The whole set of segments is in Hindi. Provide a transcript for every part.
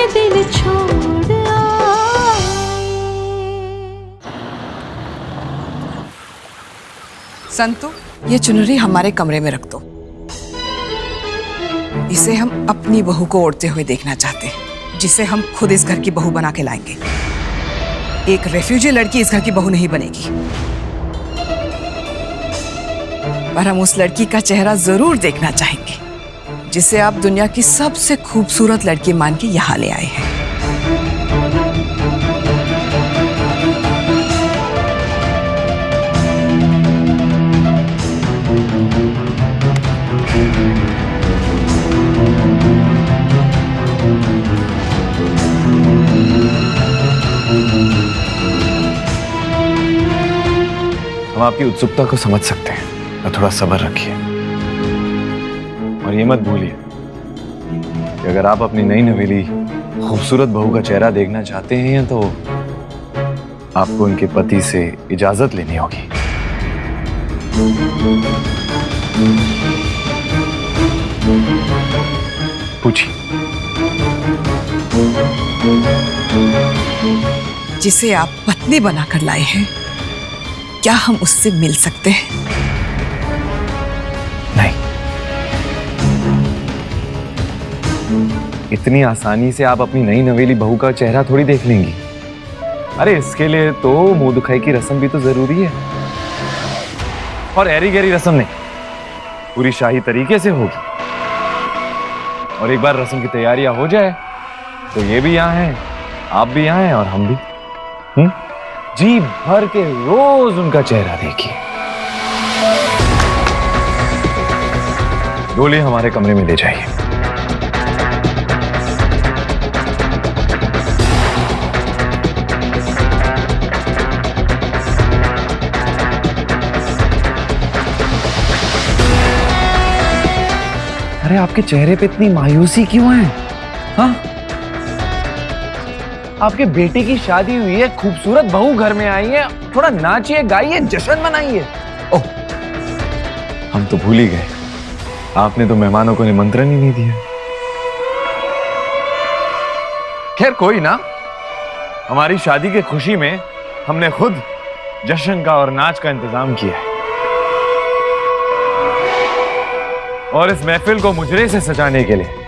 ये दिल छोड़ आए। संतु, ये चुनरी हमारे कमरे में रख दो। इसे हम अपनी बहू को ओढ़ते हुए देखना चाहते हैं, जिसे हम खुद इस घर की बहू बना के लाएंगे। एक रेफ्यूजी लड़की इस घर की बहू नहीं बनेगी, पर हम उस लड़की का चेहरा जरूर देखना चाहेंगे जिसे आप दुनिया की सबसे खूबसूरत लड़की मान के यहाँ ले आए हैं। हम आपकी उत्सुकता को समझ सकते हैं, तो थोड़ा सब्र रखिए और ये मत भूलिए कि अगर आप अपनी नई नवेली खूबसूरत बहू का चेहरा देखना चाहते हैं तो आपको उनके पति से इजाजत लेनी होगी। पूछिए। जिसे आप पत्नी बनाकर लाए हैं, क्या हम उससे मिल सकते हैं? नहीं, इतनी आसानी से आप अपनी नई नवेली बहू का चेहरा थोड़ी देख लेंगी। अरे इसके लिए तो मुंह दुखाई की रस्म भी तो जरूरी है, और ऐरी गैरी रस्म नहीं, पूरी शाही तरीके से होगी। और एक बार रस्म की तैयारियां हो जाए तो ये भी यहाँ हैं, आप भी यहाँ हैं और हम भी। जी भर के रोज उनका चेहरा देखिए। डोली हमारे कमरे में ले जाइए। अरे आपके चेहरे पे इतनी मायूसी क्यों है? हाँ, आपके बेटे की शादी हुई है, खूबसूरत बहू घर में आई है, थोड़ा नाचिए गाइए, जश्न मनाइए। ओह, हम तो भूल ही गए, आपने तो मेहमानों को निमंत्रण ही नहीं दिया। खैर कोई ना, हमारी शादी की खुशी में हमने खुद जश्न का और नाच का इंतजाम किया है, और इस महफिल को मुजरे से सजाने के लिए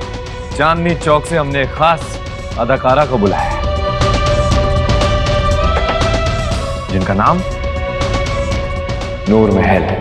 चांदनी चौक से हमने एक खास अदाकारा को बुलाया है, जिनका नाम नूर महल है।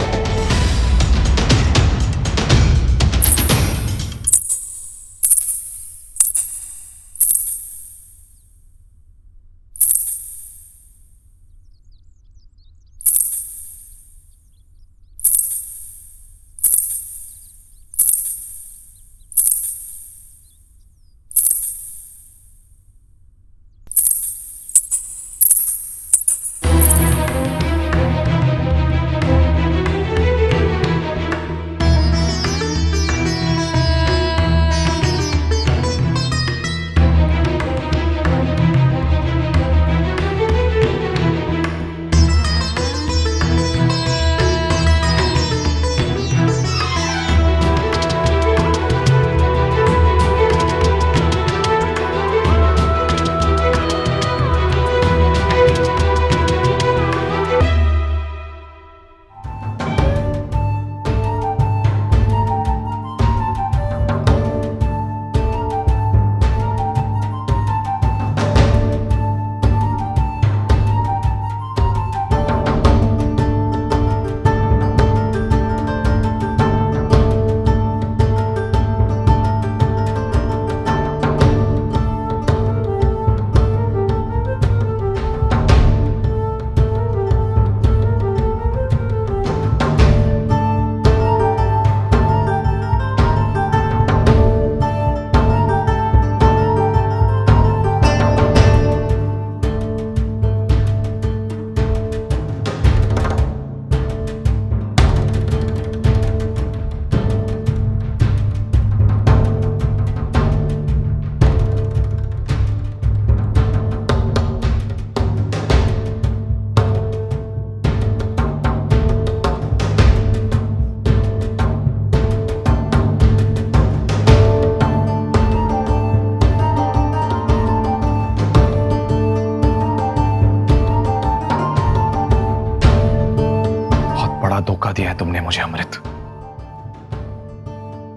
धोखा दिया है तुमने मुझे अमृत।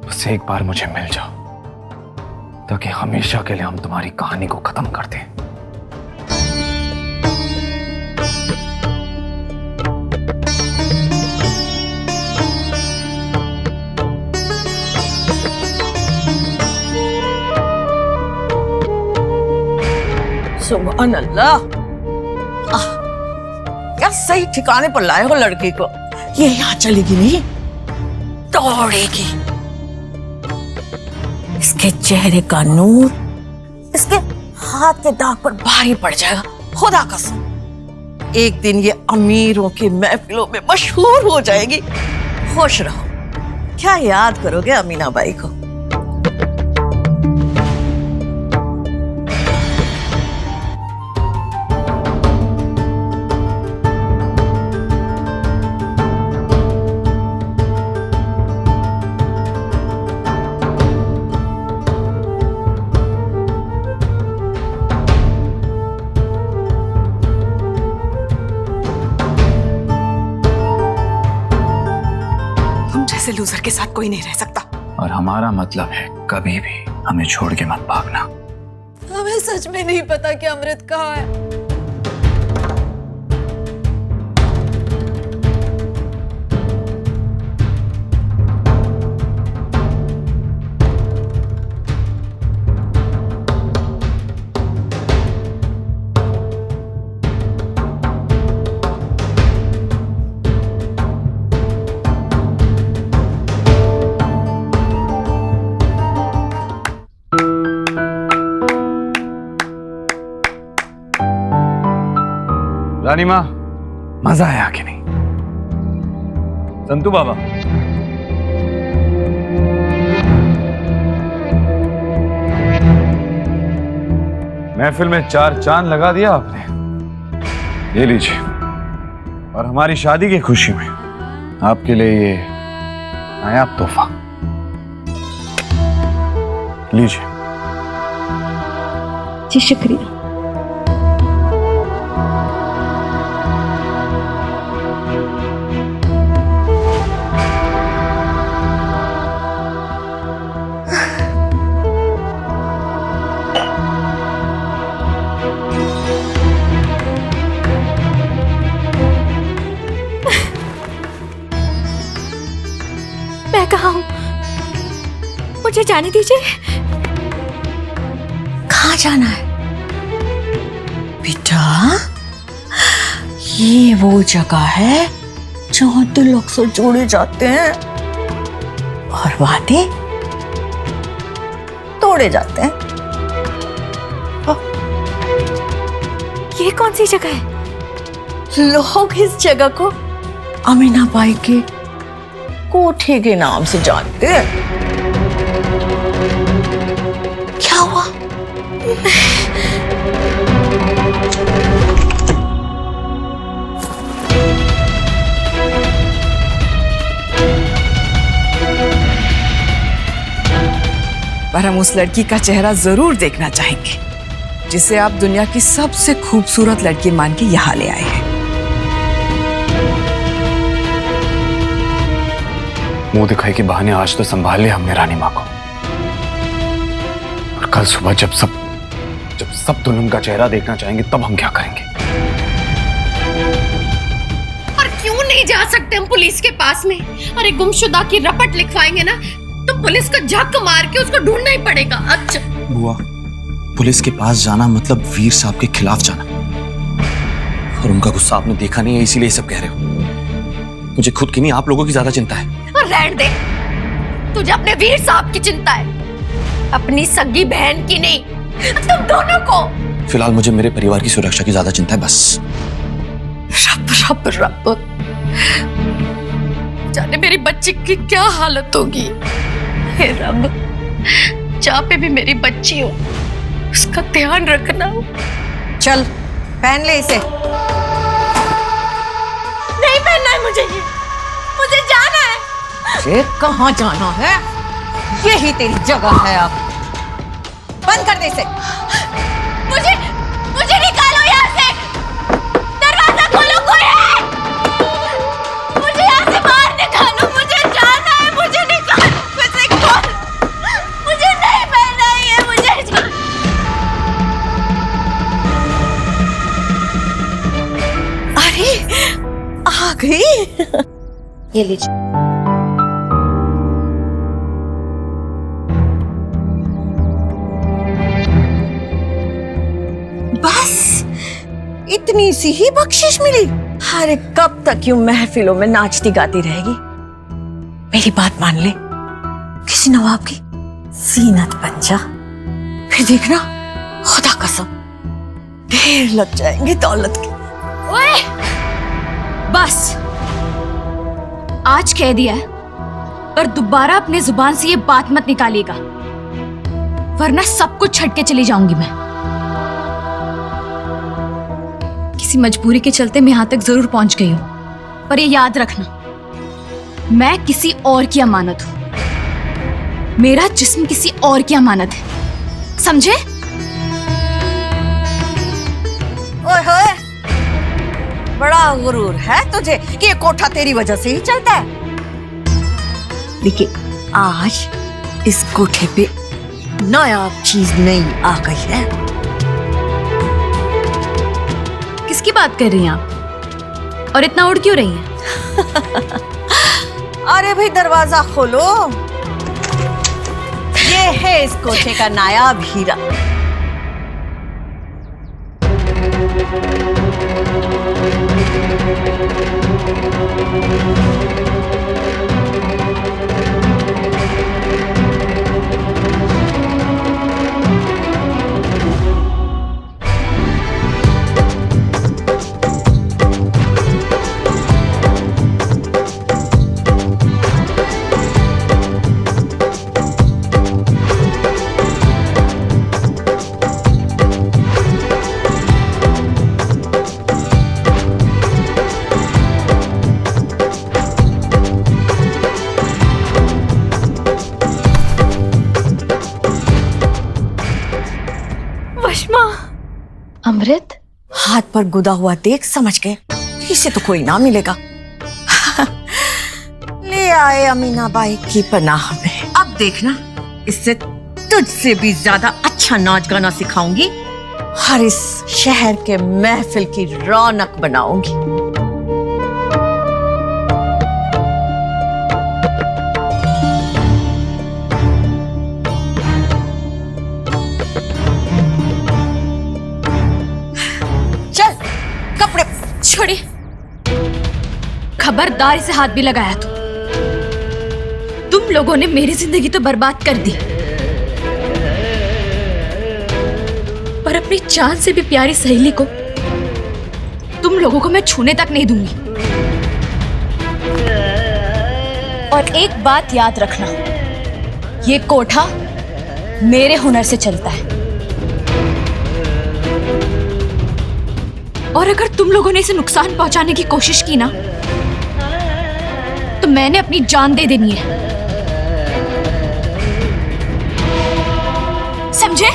बस एक बार मुझे मिल जाओ ताकि हमेशा के लिए हम तुम्हारी कहानी को खत्म कर दें। सुभान अल्लाह, क्या सही ठिकाने पर लाए हो लड़की को। ये यहाँ चलेगी नहीं, दौड़ेगी। इसके चेहरे का नूर इसके हाथ के दाग पर भारी पड़ जाएगा, खुदा कसम। एक दिन ये अमीरों की महफिलों में मशहूर हो जाएगी। खुश रहो। क्या याद करोगे अमीना बाई को? जैसे लूजर के साथ कोई नहीं रह सकता। और हमारा मतलब है कभी भी हमें छोड़ के मत भागना। हमें सच में नहीं पता कि अमृत कहाँ है। रानी माँ, मजा आया कि नहीं? संतू बाबा, महफिल में 4 चांद लगा दिया आपने। ये लीजिए, और हमारी शादी की खुशी में आपके लिए ये नायाब तोहफा लीजिए। जी शुक्रिया। मैं कहाँ हूँ? मुझे जाने दीजिए। कहाँ जाना है बेटा? ये वो जगह है जहाँ दिल अक्सर जोड़े जाते हैं और वादे तोड़े जाते हैं। ये कौन सी जगह है? लोग इस जगह को अमीना बाई के कोठे के नाम से जानते हैं। क्या हुआ? पर हम उस लड़की का चेहरा जरूर देखना चाहेंगे जिसे आप दुनिया की सबसे खूबसूरत लड़की मान के यहाँ ले आए हैं। मुंह दिखाई के बहाने आज तो संभाल लिया हमने रानी माँ को, और कल सुबह जब सब दुल्हन का चेहरा देखना चाहेंगे तब हम क्या करेंगे? और क्यों नहीं जा सकते हम पुलिस के पास में? अरे गुमशुदा की रपट लिखवाएंगे ना तो पुलिस को झक मार के उसको ढूंढना ही पड़ेगा। अच्छा बुआ, पुलिस के पास जाना मतलब वीर साहब के खिलाफ जाना, और उनका गुस्सा आपने देखा नहीं है इसीलिए सब कह रहे हो। मुझे खुद की नहीं आप लोगों की ज्यादा चिंता है। रहने दे, तुझे अपने वीर साहब की चिंता है, अपनी सगी बहन की नहीं। तुम दोनों को। फिलहाल मुझे मेरे परिवार की सुरक्षा की ज्यादा चिंता है बस। रब रब रब, जाने मेरी बच्ची की क्या हालत होगी। हे रब, जहाँ पे भी मेरी बच्ची हो उसका ध्यान रखना। चल पहन ले इसे। नहीं पहनना है मुझे, ये मुझे जाना है। ये कहाँ जाना है? यही तेरी जगह है। अब बंद कर दे इसे। मुझे निकालो यहाँ से। दरवाजा खोलो, कोई है? मुझे यहाँ से बाहर आ गई। ये लीजिए। बस इतनी सी ही बख्शिश मिली? अरे कब तक यूं महफिलों में नाचती गाती रहेगी? मेरी बात मान ले, किसी नवाब की जीनत बन जा, फिर देखना खुदा कसम ढेर लग जाएंगे दौलत के। ओए, बस आज कह दिया है, पर दोबारा अपने जुबान से ये बात मत निकालिएगा, वरना सब कुछ छट के चली जाऊंगी मैं। किसी मजबूरी के चलते मैं यहां तक जरूर पहुंच गई हूं, पर ये याद रखना, मैं किसी और की अमानत हूं। मेरा जिस्म किसी और की अमानत है, समझे? ओए होए, बड़ा गुरूर है तुझे कि ये कोठा तेरी वजह से ही चलता है। लेकिन आज इस कोठे पे नायाब चीज नई आ गई है। किसकी बात कर रही हैं आप? और इतना उड़ क्यों रही हैं? अरे भाई दरवाजा खोलो, ये है इस कोठे का नायाब हीरा। अमृत, हाथ पर गुदा हुआ देख समझ गए इसे तो कोई ना मिलेगा। ले आए अमीना बाई की पनाह में। अब देखना, इससे तुझसे भी ज्यादा अच्छा नाच गाना सिखाऊंगी, हर इस शहर के महफिल की रौनक बनाऊंगी। छोड़िए, खबरदार से हाथ भी लगाया तो तुम लोगों ने मेरी जिंदगी तो बर्बाद कर दी, पर अपनी जान से भी प्यारी सहेली को तुम लोगों को मैं छूने तक नहीं दूंगी। और एक बात याद रखना, ये कोठा मेरे हुनर से चलता है, और अगर तुम लोगों ने इसे नुकसान पहुंचाने की कोशिश की ना, तो मैंने अपनी जान दे देनी है, समझे?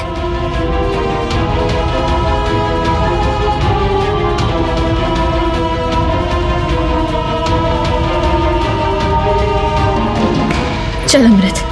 चल अमृत।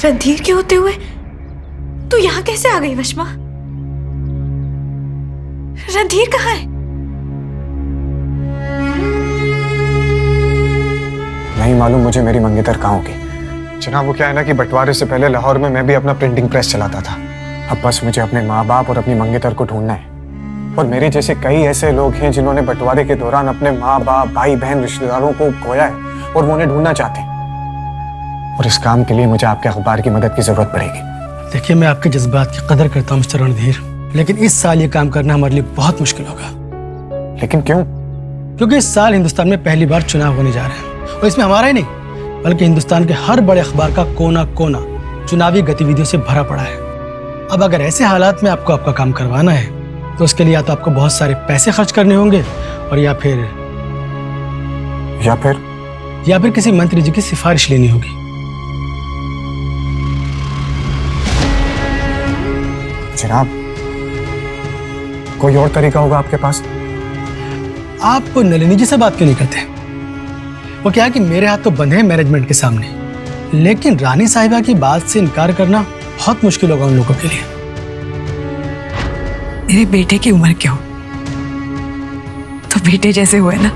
रणधीर के होते हुए तू यहाँ कैसे आ गई वशमा? रणधीर कहाँ है? नहीं मालूम मुझे मेरी मंगेतर कहाँ होगी। जनाब वो क्या है ना कि बंटवारे से पहले लाहौर में मैं भी अपना प्रिंटिंग प्रेस चलाता था। अब बस मुझे अपने माँ बाप और अपनी मंगेतर को ढूंढना है, और मेरे जैसे कई ऐसे लोग हैं जिन्होंने बंटवारे के दौरान अपने माँ बाप भाई बहन रिश्तेदारों को खोया है और वो उन्हें ढूंढना चाहते हैं, और इस काम के लिए मुझे आपके अखबार की मदद की जरूरत पड़ेगी। देखिए, मैं आपके जज्बात की कदर करता हूँ मिस्टर रणधीर, लेकिन इस साल ये काम करना हमारे लिए बहुत मुश्किल होगा। लेकिन क्यों? क्योंकि इस साल हिंदुस्तान में पहली बार चुनाव होने जा रहे हैं, और इसमें हमारा ही नहीं बल्कि हिंदुस्तान के हर बड़े अखबार का कोना कोना चुनावी गतिविधियों से भरा पड़ा है। अब अगर ऐसे हालात में आपको आपका काम करवाना है तो उसके लिए या तो आपको बहुत सारे पैसे खर्च करने होंगे, और या फिर किसी मंत्री जी की सिफारिश लेनी होगी। जनाब, कोई और तरीका होगा आपके पास? आप नलिनी जी से बात क्यों नहीं करते? वो क्या है कि मेरे हाथ तो बंधे हैं मैनेजमेंट के सामने, लेकिन रानी साहिबा की बात से इनकार करना बहुत मुश्किल होगा उन लोगों के लिए। मेरे बेटे की उम्र क्या हो तो बेटे जैसे हुए ना,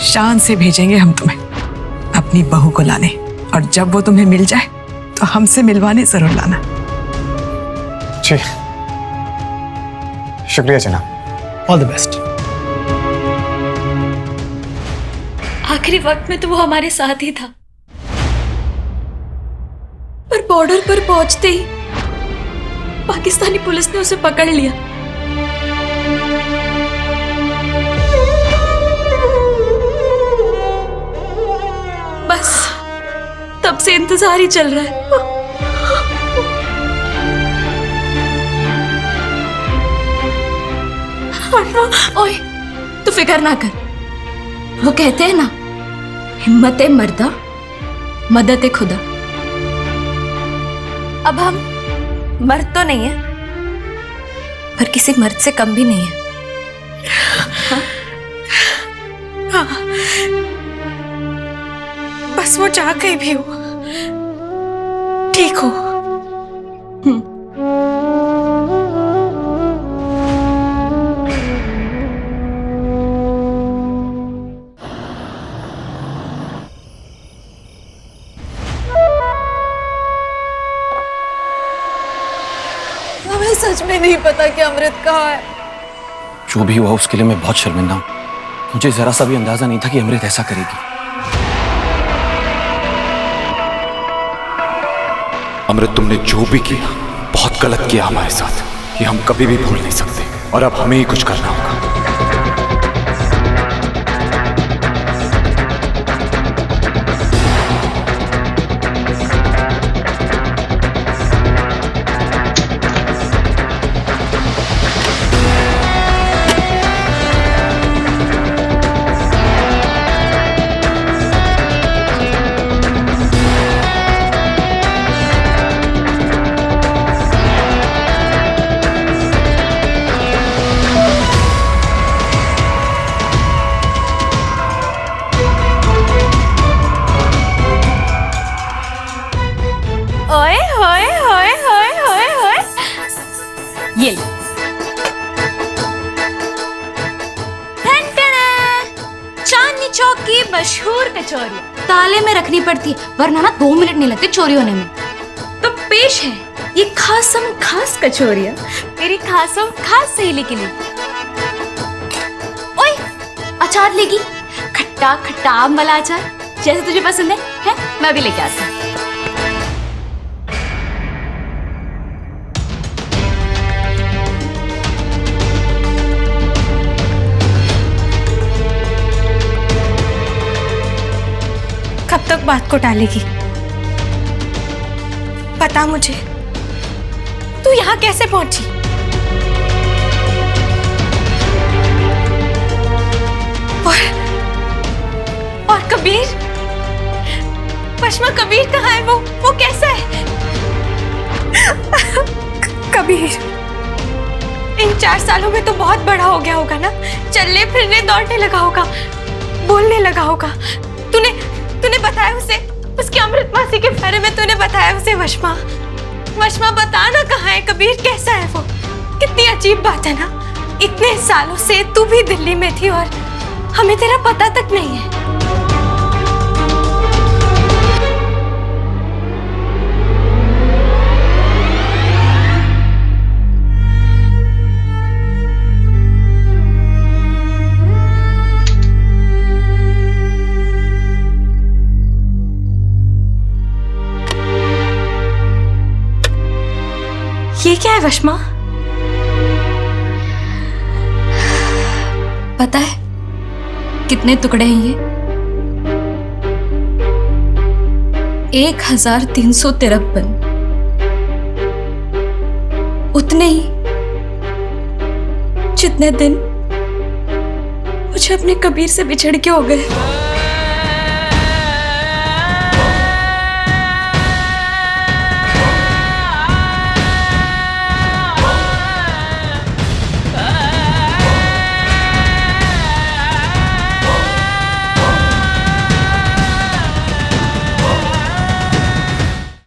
शान से भेजेंगे हम तुम्हें अपनी बहू को लाने, और जब वो तुम्हें मिल जाए तो हमसे मिलवाने जरूर लाना। जी, शुक्रिया जनाब। All the best. आखिरी वक्त में तो वो हमारे साथ ही था, पर बॉर्डर पर पहुंचते ही पाकिस्तानी पुलिस ने उसे पकड़ लिया। बस तब से इंतजार ही चल रहा है। ओए, तू फिक्र ना कर। वो कहते हैं ना, हिम्मत मर्दा मदद खुदा। अब हम मर्द तो नहीं है, पर किसी मर्द से कम भी नहीं है। हाँ? बस वो चाह कहीं भी हो, ठीक हो। हमें सच में नहीं पता कि अमृत कहाँ है। जो भी हुआ उसके लिए मैं बहुत शर्मिंदा हूँ। मुझे जरा सा भी अंदाजा नहीं था कि अमृत ऐसा करेगी। अमृत, तुमने जो भी किया बहुत गलत किया हमारे साथ, ये हम कभी भी भूल नहीं सकते, और अब हमें ही कुछ करना होगा। ओए होए होए होए होए होए, ये ले। चांदनी चौक की मशहूर कचौरी ताले में रखनी पड़ती है, वरना ना 2 मिनट नहीं लगते चोरी होने में। तो पेश है ये खासम खास कचौरियां मेरी खासम खास सहेली के लिए। ओए, अचार लेगी? खट्टा खट्टा आम वाला अचार, जैसे तुझे पसंद है? मैं भी लेके आती हूँ। कब तक बात को टालेगी? बता मुझे, तू यहाँ कैसे पहुंची? और कबीर? पश्मा, कबीर कहाँ है? वो कैसा है? कबीर इन 4 सालों में तो बहुत बड़ा हो गया होगा ना, चलने फिरने दौड़ने लगा होगा, बोलने लगा होगा। तूने बताया उसे, उसकी अमृत मासी के बारे में तूने बताया उसे? वशमा बता ना, कहाँ है कबीर? कैसा है वो? कितनी अजीब बात है ना, इतने सालों से तू भी दिल्ली में थी और हमें तेरा पता तक नहीं है। ये क्या है वशमा? पता है कितने टुकड़े हैं ये? 1353। उतने ही जितने दिन मुझे अपने कबीर से बिछड़ के हो गए।